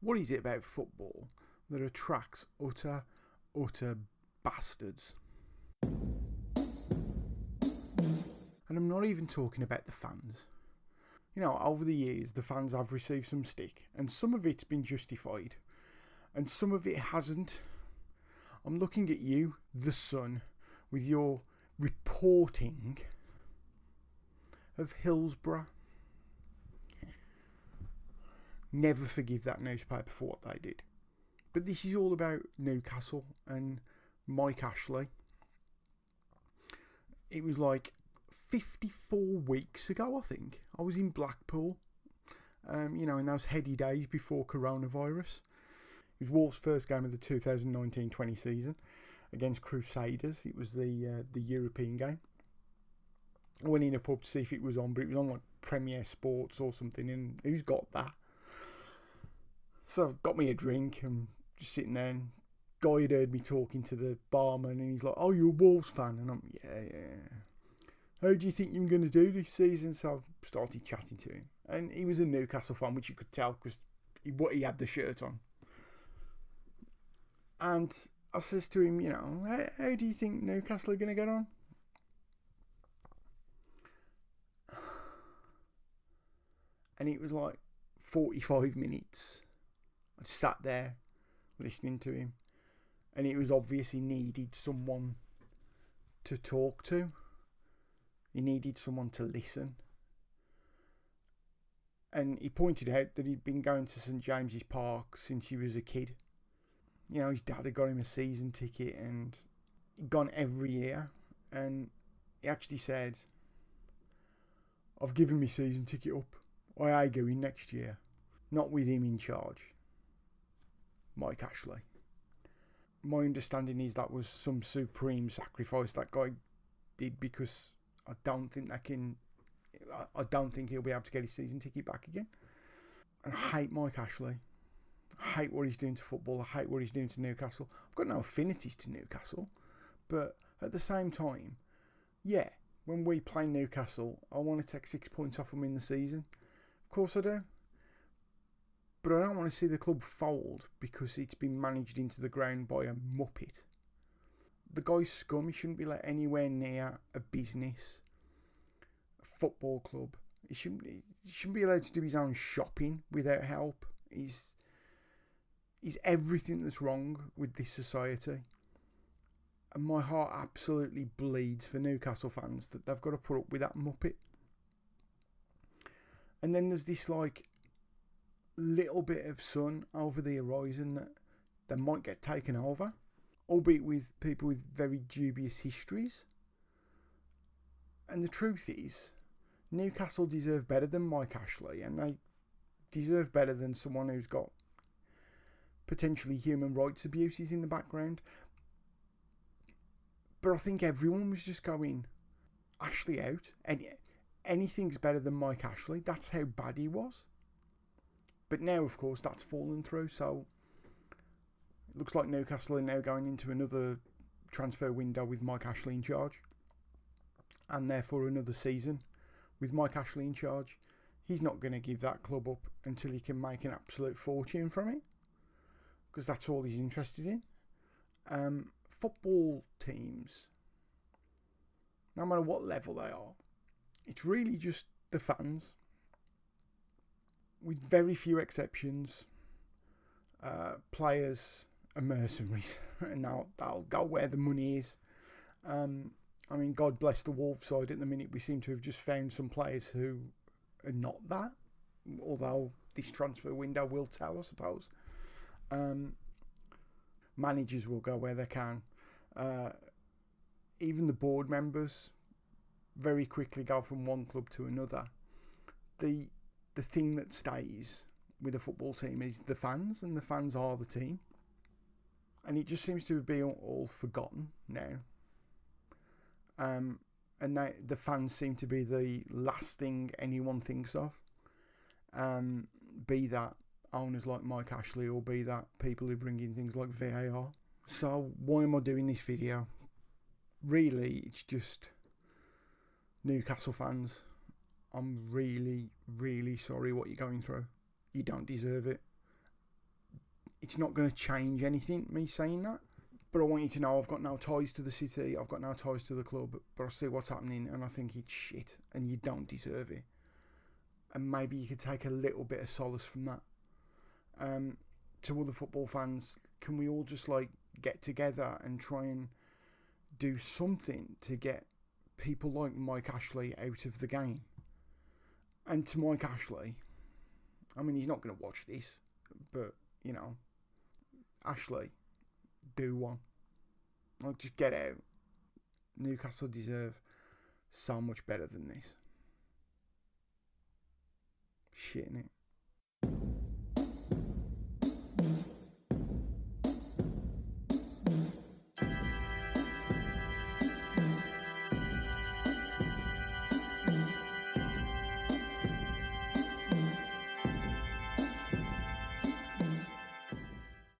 What is it about football that attracts utter bastards? And I'm not even talking about the fans. You know, over the years, the fans have received some stick, and some of it's been justified, and some of it hasn't. I'm looking at you, the Sun, with your reporting of Hillsborough. Never forgive that newspaper for what they did. But this is all about Newcastle and Mike Ashley. It was like 54 weeks ago, I think. I was in Blackpool, in those heady days before coronavirus. It was Wolves' first game of the 2019-20 season against Crusaders. It was the European game. I went in a pub to see if it was on, but it was on like Premier Sports or something, and who's got that? So I got me a drink and just sitting there, and guy had heard me talking to the barman, and he's like, "Oh, you're a Wolves fan?" And I'm, yeah. How do you think you're going to do this season? So I started chatting to him, and he was a Newcastle fan, which you could tell because he had the shirt on. And I says to him, how do you think Newcastle are going to get on? And it was like 45 minutes. I sat there listening to him, and it was obvious he needed someone to talk to. He needed someone to listen. And he pointed out that he'd been going to St James's Park since he was a kid. You know, his dad had got him a season ticket, and he'd gone every year. And he actually said, "I've given my season ticket up. I ain't going next year. Not with him in charge." Mike Ashley. My understanding is that was some supreme sacrifice that guy did, because I don't think he'll be able to get his season ticket back again. And I hate Mike Ashley. I hate what he's doing to football. I hate what he's doing to Newcastle. I've got no affinities to Newcastle, but at the same time, yeah, when we play Newcastle, I want to take 6 points off them in the season. Of course I do. But I don't want to see the club fold because it's been managed into the ground by a muppet. The guy's scum. He shouldn't be let anywhere near a business, a football club. He shouldn't be allowed to do his own shopping without help. He's everything that's wrong with this society. And my heart absolutely bleeds for Newcastle fans that they've got to put up with that muppet. And then there's this like little bit of sun over the horizon that might get taken over, albeit with people with very dubious histories. And the truth is, Newcastle deserve better than Mike Ashley, and they deserve better than someone who's got potentially human rights abuses in the background. But I think everyone was just going, Ashley out. Anything's better than Mike Ashley. That's how bad he was. But now, of course, that's fallen through. So it looks like Newcastle are now going into another transfer window with Mike Ashley in charge. And therefore another season with Mike Ashley in charge. He's not going to give that club up until he can make an absolute fortune from it, because that's all he's interested in. Football teams, no matter what level they are, it's really just the fans. With very few exceptions, players are mercenaries, and they'll go where the money is. God bless the Wolves side. At the minute, we seem to have just found some players who are not that, although this transfer window will tell, I suppose. Managers will go where they can. Even the board members very quickly go from one club to another. The thing that stays with a football team is the fans, and the fans are the team. And it just seems to be all forgotten now. And the fans seem to be the last thing anyone thinks of. Be that owners like Mike Ashley, or be that people who bring in things like VAR. So why am I doing this video? Really, it's just Newcastle fans. I'm really, really sorry what you're going through. You don't deserve it. it's not going to change anything, me saying that. But I want you to know I've got no ties to the city, I've got no ties to the club, but I see what's happening and I think it's shit and you don't deserve it. And maybe you could take a little bit of solace from that. To other football fans, can we all just like get together and try and do something to get people like Mike Ashley out of the game? And to Mike Ashley, I mean, he's not going to watch this, but, you know, Ashley, do one. Like, just get out. Newcastle deserve so much better than this. Shit, innit?